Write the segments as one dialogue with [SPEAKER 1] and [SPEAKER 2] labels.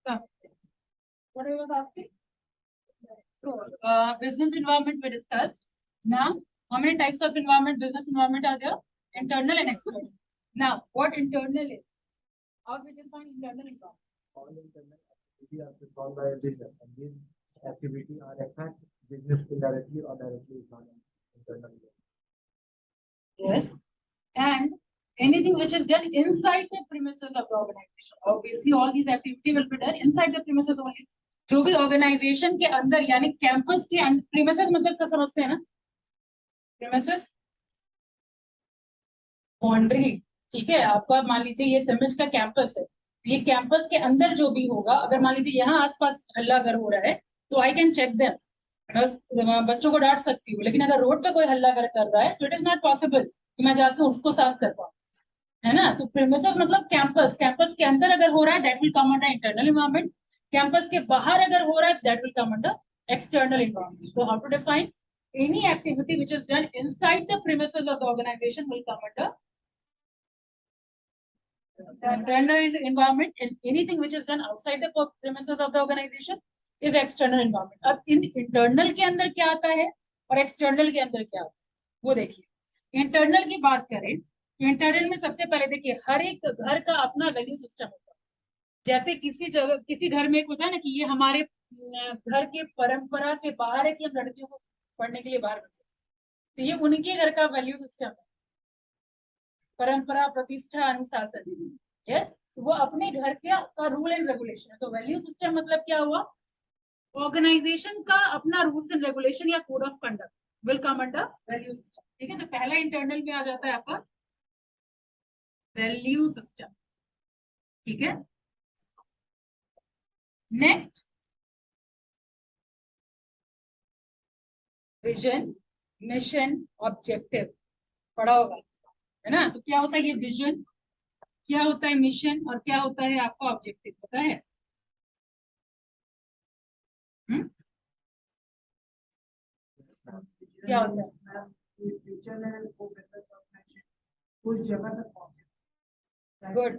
[SPEAKER 1] What I was asking? Business environment we discussed. Now, how many types of environment, business environment are there? Internal and external. Now, what internal is? How we define internal environment?
[SPEAKER 2] All internal activity are performed by a business, and these activity are affect business indirectly or directly on internal.
[SPEAKER 1] Yes. And anything which is done inside the premises of the organization. Obviously, all these activity will be done inside the premises only. जो भी organisation के अंदर यानी campus के अंदर, premises मतलब सब समझते हैं ना, प्रीमिसेस बाउंड्री, ठीक है। आपका मान लीजिए ये सेमेज का कैंपस है, ये कैंपस के अंदर जो भी होगा, अगर मान लीजिए यहाँ आसपास हल्ला अगर हो रहा है तो आई कैन चेक देम, बच्चों को डांट सकती हूँ, लेकिन अगर रोड पे कोई हल्ला अगर कर रहा है तो इट इज नॉट पॉसिबल कि मैं जाकर उसको साफ कर पाऊँ, है ना। तो प्रीमिसेस मतलब कैंपस, कैंपस के अंदर अगर हो रहा है that will come under internal environment, campus के बाहर अगर हो रहा है that will come under external environment. तो how to define any activity which is done inside the premises of the organisation will come under internal environment, and anything which is done outside the premises of the organization is external environment. अब इन internal के अंदर क्या आता है और external के अंदर क्या आता है वो देखिए। internal की बात करें, इंटरनल में सबसे पहले देखिए हर एक घर का अपना वैल्यू सिस्टम होता है। जैसे किसी जगह किसी घर में एक होता है ना कि ये हमारे घर के परंपरा के बाहर है कि हम लड़कियों को पढ़ने के लिए बाहर भेजें, तो ये उनके घर का वैल्यू सिस्टम है, परंपरा प्रतिष्ठा अनुशासन। यस, वो अपने घर का रूल एंड रेगुलेशन है। तो वैल्यू सिस्टम मतलब क्या हुआ, ऑर्गेनाइजेशन का अपना रूल्स एंड रेगुलेशन या code of conduct will come under value system, ठीक है। तो पहला इंटरनल में आ जाता है आपका वैल्यू सिस्टम, ठीक है। नेक्स्ट विजन, मिशन, ऑब्जेक्टिव पढ़ा होगा, है ना। तो क्या होता है ये विजन, क्या होता है मिशन, और क्या होता है आपका ऑब्जेक्टिव, पता है? क्या होता है? गुड।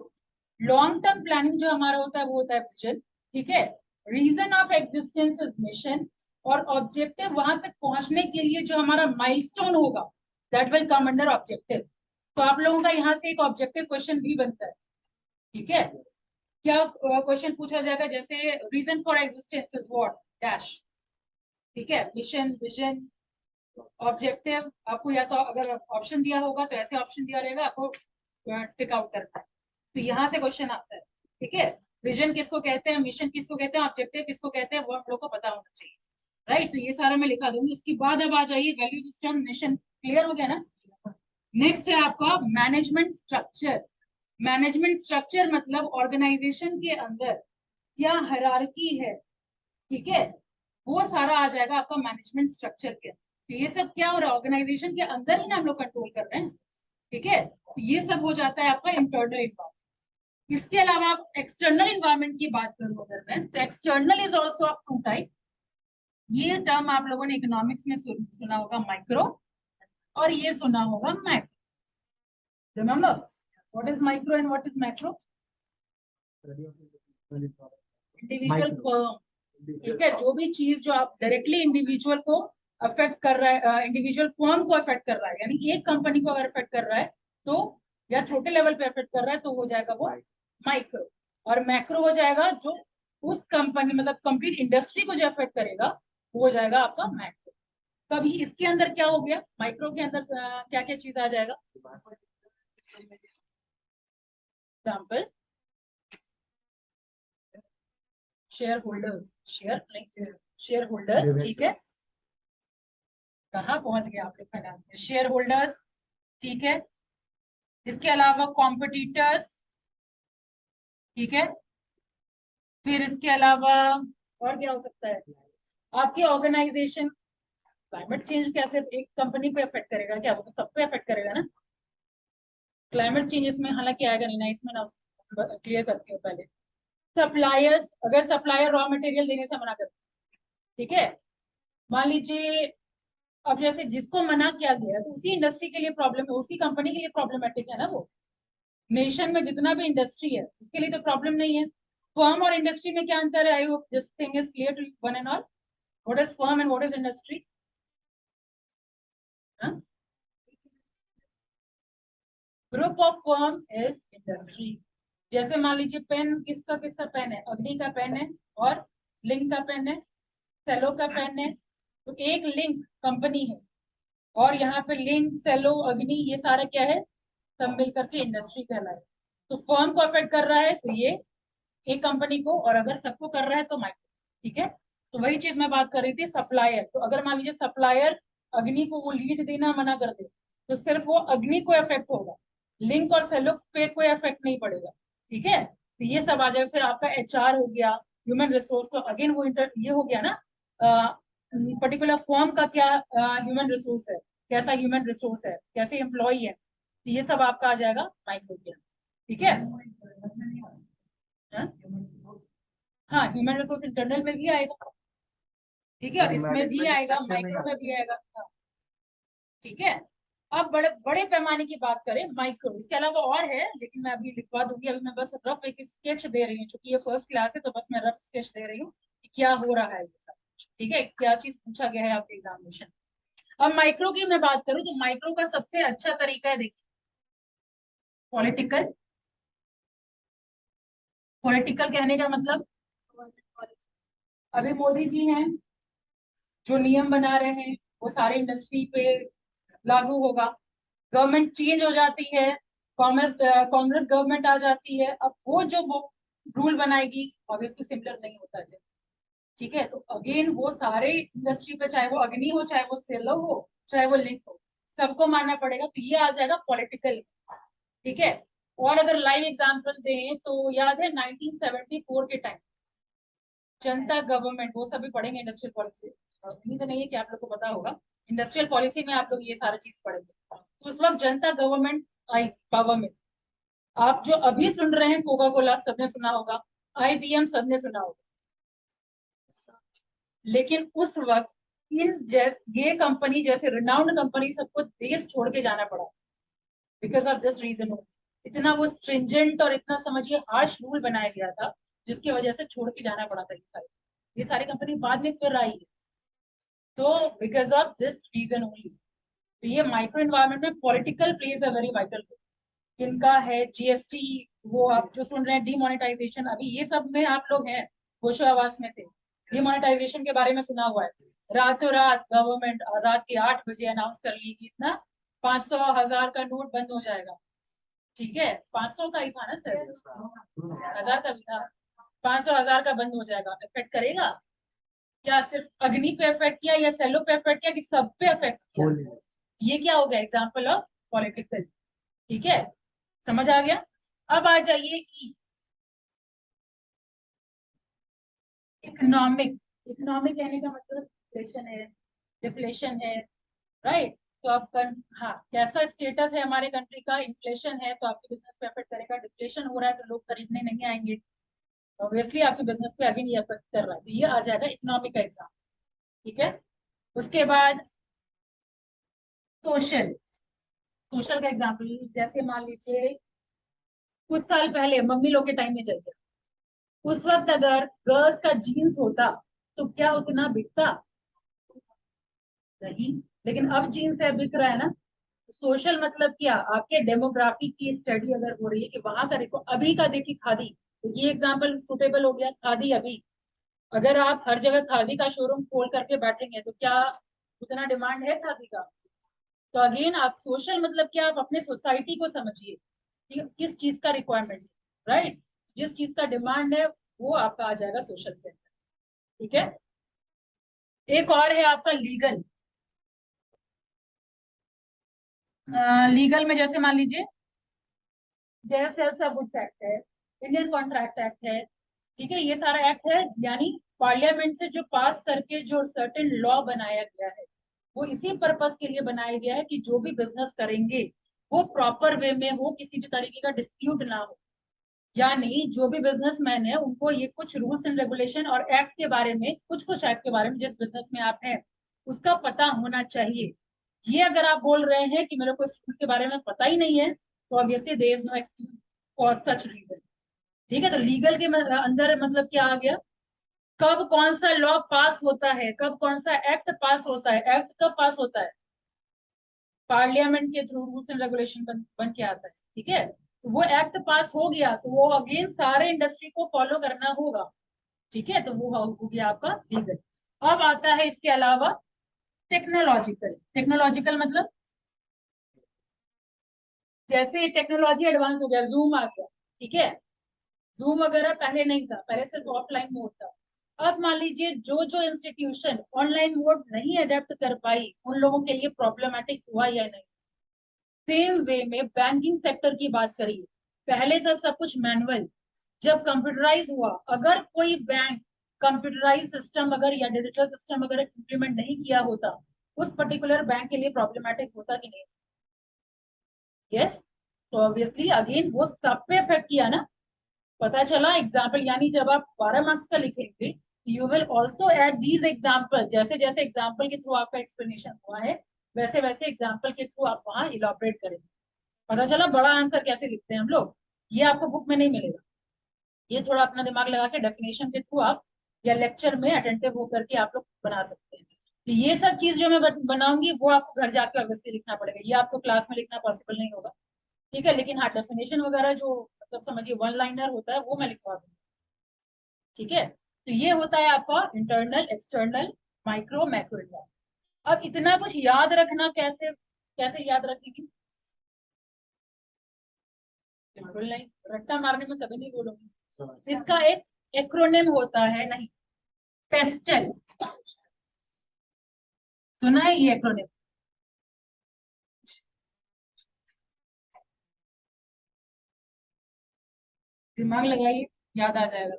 [SPEAKER 1] लॉन्ग टर्म प्लानिंग जो हमारा होता है वो होता है विजन, ठीक है। Reason of existence is mission, और ऑब्जेक्टिव वहां तक पहुंचने के लिए जो हमारा माइलस्टोन होगा that will come under objective. तो आप लोगों का यहाँ से एक ऑब्जेक्टिव क्वेश्चन भी बनता है, ठीक है। क्या क्वेश्चन पूछा जाएगा, जैसे reason for existence is what dash, ठीक है। मिशन, विजन, ऑब्जेक्टिव, आपको या तो अगर ऑप्शन दिया होगा तो ऐसे ऑप्शन दिया रहेगा, आपको टिक आउट करना है। तो यहाँ से क्वेश्चन आता है, ठीक है। विजन किसको कहते हैं, मिशन किसको कहते हैं, ऑब्जेक्टिव किसको कहते हैं, वो हम लोग को पता होना चाहिए, राइट। तो ये सारा मैं लिखा दूंगी। इसके बाद अब आ जाइए वैल्यू सिस्टम, मिशन, क्लियर हो गया ना। नेक्स्ट है आपका मैनेजमेंट स्ट्रक्चर। मैनेजमेंट स्ट्रक्चर मतलब ऑर्गेनाइजेशन के अंदर क्या हायरार्की है, ठीक है, वो सारा आ जाएगा आपका मैनेजमेंट स्ट्रक्चर के। तो ये सब क्या हो रहा है, ऑर्गेनाइजेशन के अंदर ही ना हम लोग कंट्रोल कर रहे हैं, ठीक है। तो ये सब हो जाता है आपका इंटरनल इन्वायरमेंट। इसके अलावा आप एक्सटर्नल इन्वायरमेंट की बात करूं अगर मैं, तो external is also of two type. ये टर्म आप लोगों ने इकोनॉमिक्स में सुना होगा माइक्रो, और ये सुना होगा macro. Remember what is micro and what is macro? Individual firm, ठीक है। जो भी चीज जो आप डायरेक्टली इंडिविजुअल को अफेक्ट कर रहा है, इंडिविजुअल फर्म को अफेक्ट कर रहा है, यानी एक कंपनी को अगर अफेक्ट कर रहा है तो, या छोटे लेवल पे अफेक्ट कर रहा है तो हो जाएगा वो माइक्रो, और मैक्रो हो जाएगा जो उस कंपनी मतलब कंप्लीट इंडस्ट्री को जो अफेक्ट करेगा वो हो जाएगा आपका मैक्रो। तो अभी इसके अंदर क्या हो गया, माइक्रो के अंदर क्या क्या चीज आ जाएगा, example share holders, share holders, ठीक है। कहाँ पहुंच गया आपके फाइनेंस में, शेयर होल्डर्स, ठीक है। इसके अलावा कॉम्पिटिटर्स, ठीक है। फिर इसके अलावा और क्या हो सकता है, आपकी ऑर्गेनाइजेशन, क्लाइमेट चेंज क्या सिर्फ एक कंपनी पे अफेक्ट करेगा क्या, वो तो सब पे अफेक्ट करेगा ना। क्लाइमेट चेंज इसमें हालांकि आएगा नहीं ना, इसमें ना क्लियर करती हूँ पहले। सप्लायर्स, अगर सप्लायर रॉ मटेरियल देने से मना करते, ठीक है, मान लीजिए, अब जैसे जिसको मना किया गया तो उसी इंडस्ट्री के लिए प्रॉब्लम है, उसी कंपनी के लिए प्रॉब्लमेटिक है ना वो। नेशन में जितना भी इंडस्ट्री है उसके लिए तो प्रॉब्लम नहीं है, फर्म और इंडस्ट्री में क्या अंतर है? I hope this thing is clear to one and all. What is firm and what is industry? Group of firm is industry. जैसे मान लीजिए पेन, किसका किसका पेन है? अग्नि का पेन है और लिंक का पेन है, सेलो का पेन है. तो एक लिंक कंपनी है और यहाँ पे लिंक, सेलो, अग्नि, ये सारा क्या है? सब मिलकर के इंडस्ट्री कहलाए. तो फर्म को अफेक्ट कर रहा है तो ये एक कंपनी को, और अगर सबको कर रहा है तो माइक्रो. ठीक है. तो वही चीज मैं बात कर रही थी, सप्लायर. तो अगर मान लीजिए सप्लायर अग्नि को वो लीड देना मना कर दे तो सिर्फ वो अग्नि को इफेक्ट होगा, लिंक और सेलो पे कोई इफेक्ट नहीं पड़ेगा. ठीक है. तो ये सब आ जाएगा. फिर आपका एचआर हो गया, ह्यूमन रिसोर्स. तो अगेन वो ये हो गया ना, पर्टिकुलर फर्म का क्या ह्यूमन रिसोर्स है, कैसा ह्यूमन रिसोर्स है, कैसे एम्प्लॉय है. तो ये सब आपका आ जाएगा माइक्रो के. ठीक है. हाँ? हाँ, ह्यूमन रिसोर्स इंटरनल में भी आएगा. ठीक है. और इसमें भी आएगा, माइक्रो में भी आएगा. हाँ. ठीक है. अब बड़े बड़े पैमाने की बात करें, माइक्रो. इसके अलावा और है लेकिन मैं अभी लिखवा दूंगी. अभी मैं बस रफ एक स्केच दे रही हूँ, क्योंकि ये फर्स्ट क्लास है तो बस मैं रफ स्केच दे रही हूँ कि क्या हो रहा है ये सब. ठीक है, क्या चीज पूछा गया है आपके एग्जामिनेशन. अब माइक्रो की मैं बात करूँ तो माइक्रो का सबसे अच्छा तरीका है, देखिए, पॉलिटिकल. पॉलिटिकल कहने का मतलब, अभी मोदी जी हैं जो नियम बना रहे हैं वो सारे इंडस्ट्री पे लागू होगा. गवर्नमेंट चेंज हो जाती है, कांग्रेस कांग्रेस गवर्नमेंट आ जाती है, अब वो जो रूल बनाएगी ऑब्वियसली सिमिलर नहीं होता है. ठीक है. तो अगेन वो सारे इंडस्ट्री पे, चाहे वो अग्नि हो, चाहे वो सेलो हो, चाहे वो लिंक हो, सबको मानना पड़ेगा. तो ये आ जाएगा पॉलिटिकल. ठीक है. और अगर लाइव एग्जांपल दें तो याद है 1974 के टाइम जनता गवर्नमेंट, वो सभी पढ़ेंगे इंडस्ट्रियल पॉलिसी. उम्मीद नहीं है कि आप लोग को पता होगा. इंडस्ट्रियल पॉलिसी में आप लोग ये सारी चीज पढ़ेंगे. तो उस वक्त जनता गवर्नमेंट आई पावर में. आप जो अभी सुन रहे हैं, कोका कोला सबने सुना होगा, IBM सबने सुना होगा. लेकिन उस वक्त ये कंपनी जैसे रिनाउंड कंपनी सबको देश छोड़ के जाना पड़ा बिकॉज ऑफ दिस रीजन. इतना वो स्ट्रिंजेंट और इतना समझिए हार्श रूल बनाया गया था जिसकी वजह से छोड़ के जाना पड़ा था. ये सारी कंपनी बाद में फिर आई है. तो because of this reason only. तो ये माइक्रो एनवायरमेंट में political plays a very vital role. इनका है GST, वो आप जो सुन रहे हैं डिमोनेटाइजेशन, अभी ये सब में आप लोग हैं होशो आवास में थे. डिमोनेटाइजेशन के बारे में सुना हुआ है. रातों रात गवर्नमेंट रात के 8 बजे अनाउंस कर ली कि इतना 500 1000 का नोट बंद हो जाएगा. ठीक है. 500 का ही था ना सर? 1000 का भी था. 500 1000 का बंद हो जाएगा. इफेक्ट करेगा क्या? सिर्फ अग्नि पे इफेक्ट किया या सेलो पे इफेक्ट किया कि सब पे इफेक्ट किया? ये क्या हो गया? Example of political. ठीक है. समझ आ गया. अब आ जाइए कि इकोनॉमिक. इकोनॉमिक कहने का मतलब इन्फ्लेशन है, डिफ्लेशन है. राइट. तो आप हाँ, कैसा स्टेटस है हमारे कंट्री का? इन्फ्लेशन है तो आपके बिजनेस पे इफेक्ट करेगा. डिफ्लेशन हो रहा है तो लोग खरीदने नहीं आएंगे. ऑब्वियसली आपके बिजनेस पे अगेन ये इफेक्ट कर रहा है. तो ये आ जाएगा इकोनॉमिक का एग्जाम. ठीक है. उसके बाद सोशल. सोशल का एग्जाम्पल जैसे मान लीजिए कुछ साल पहले मम्मी लोग के टाइम में चल गया, उस वक्त अगर गर्ल्स का जीन्स होता तो क्या उतना बिकता? नहीं. लेकिन अब जीन्स है, बिक रहा है ना. सोशल मतलब क्या? आपके डेमोग्राफी की स्टडी अगर हो रही है कि वहां का देखो, अभी का देखिए खादी. तो ये एग्जाम्पल सुटेबल हो गया. खादी अभी अगर आप हर जगह खादी का शोरूम खोल करके बैठेंगे तो क्या उतना डिमांड है खादी का? तो अगेन आप सोशल मतलब क्या, आप अपने सोसाइटी को समझिए. ठीक है? किस चीज का रिक्वायरमेंट है. राइट. जिस चीज का डिमांड है वो आपका आ जाएगा सोशल के अंदर. ठीक है. एक और है आपका लीगल. लीगल में जैसे मान लीजिए there sales of goods act है, इंडियन कॉन्ट्रैक्ट एक्ट है. ठीक है. ये सारा एक्ट है, यानी पार्लियामेंट से जो पास करके जो सर्टेन लॉ बनाया गया है वो इसी पर्पज के लिए बनाया गया है कि जो भी बिजनेस करेंगे वो प्रॉपर वे में हो, किसी भी तरीके का डिस्प्यूट ना हो. यानी जो भी बिजनेसमैन है उनको ये कुछ रूल्स एंड रेगुलेशन और एक्ट के बारे में, कुछ कुछ एक्ट के बारे में जिस बिजनेस में आप हैं उसका पता होना चाहिए. ये अगर आप बोल रहे हैं कि मेरे को इस रूल के बारे में पता ही नहीं है तो obviously there is no excuse for such reason. ठीक है, तो लीगल के अंदर मतलब क्या आ गया, कब कौन सा लॉ पास होता है, कब कौन सा एक्ट पास होता है। एक्ट कब पास होता है, पार्लियामेंट के थ्रू रूल्स एंड रेगुलेशन बन के आता है। ठीक है, तो वो एक्ट पास हो गया तो वो अगेन सारे इंडस्ट्री को फॉलो करना होगा। ठीक है, तो वो हो गया आपका लीगल। अब आता है इसके अलावा टेक्नोलॉजिकल। टेक्नोलॉजिकल मतलब जैसे टेक्नोलॉजी एडवांस हो गया, जूम आ गया। ठीक है, जूम वगैरह पहले नहीं था, पहले सिर्फ ऑफलाइन मोड था। अब मान लीजिए जो जो इंस्टीट्यूशन ऑनलाइन मोड नहीं अडेप्ट कर पाई, उन लोगों के लिए प्रॉब्लमेटिक हुआ या नहीं। सेम वे में बैंकिंग सेक्टर की बात करिए, पहले तक सब कुछ मैनुअल, जब कंप्यूटराइज हुआ, अगर कोई बैंक कंप्यूटराइज सिस्टम अगर या डिजिटल सिस्टम अगर इम्प्लीमेंट नहीं किया होता, उस पर्टिकुलर बैंक के लिए प्रॉब्लमेटिक होता कि नहीं। यस, तो ऑब्वियसली अगेन वो सब पे इफेक्ट किया ना। पता चला एग्जाम्पल, यानी जब आप 12 मार्क्स का लिखेंगे, you will also add these example. जैसे जैसे एग्जाम्पल के थ्रू आपका एक्सप्लेनेशन हुआ है, वैसे वैसे एग्जाम्पल के थ्रू आप वहां इलाबरेट करेंगे। पता चला बड़ा आंसर कैसे लिखते हैं हम लोग, ये आपको बुक में नहीं मिलेगा। ये थोड़ा अपना दिमाग लगा के डेफिनेशन के थ्रू आप या लेक्चर में अटेंटिव होकर के आप लोग बना सकते हैं। तो ये सब चीज जो मैं बनाऊंगी वो आपको घर जाके ऑब्वियसली लिखना पड़ेगा, ये आपको क्लास में लिखना पॉसिबल नहीं होगा। ठीक है, लेकिन हाँ डेफिनेशन वगैरह जो मतलब समझिए वन लाइनर होता है वो मैं लिखवा दूंगी। ठीक है, तो ये होता है आपका internal, external, micro, macro environment. अब इतना कुछ याद रखना कैसे, कैसे याद रखेंगे, बिल्कुल नहीं, रट्टा मारने में कभी नहीं बोलूंगी। इसका एक एक्रोनिम होता है, नहीं, पेस्टल, सुना है ये एक्रोनिम, दिमाग लगाइए, याद आ जाएगा।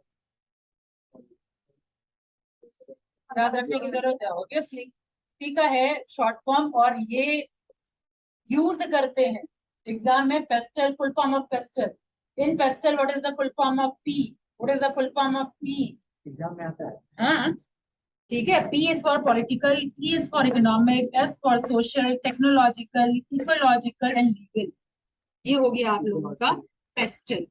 [SPEAKER 1] याद रखने की जरूरत है ऑब्वियसली, इसी का है शॉर्ट फॉर्म, और ये यूज करते हैं एग्जाम में। Pastel, full form of pastel, in pastel what is the full form of P, what is the full form of P,
[SPEAKER 2] exam में आता है।
[SPEAKER 1] हाँ ठीक है, P is for political, E is for economic, S for social, technological, ecological and legal। ये हो गया आप लोगों का पेस्टल।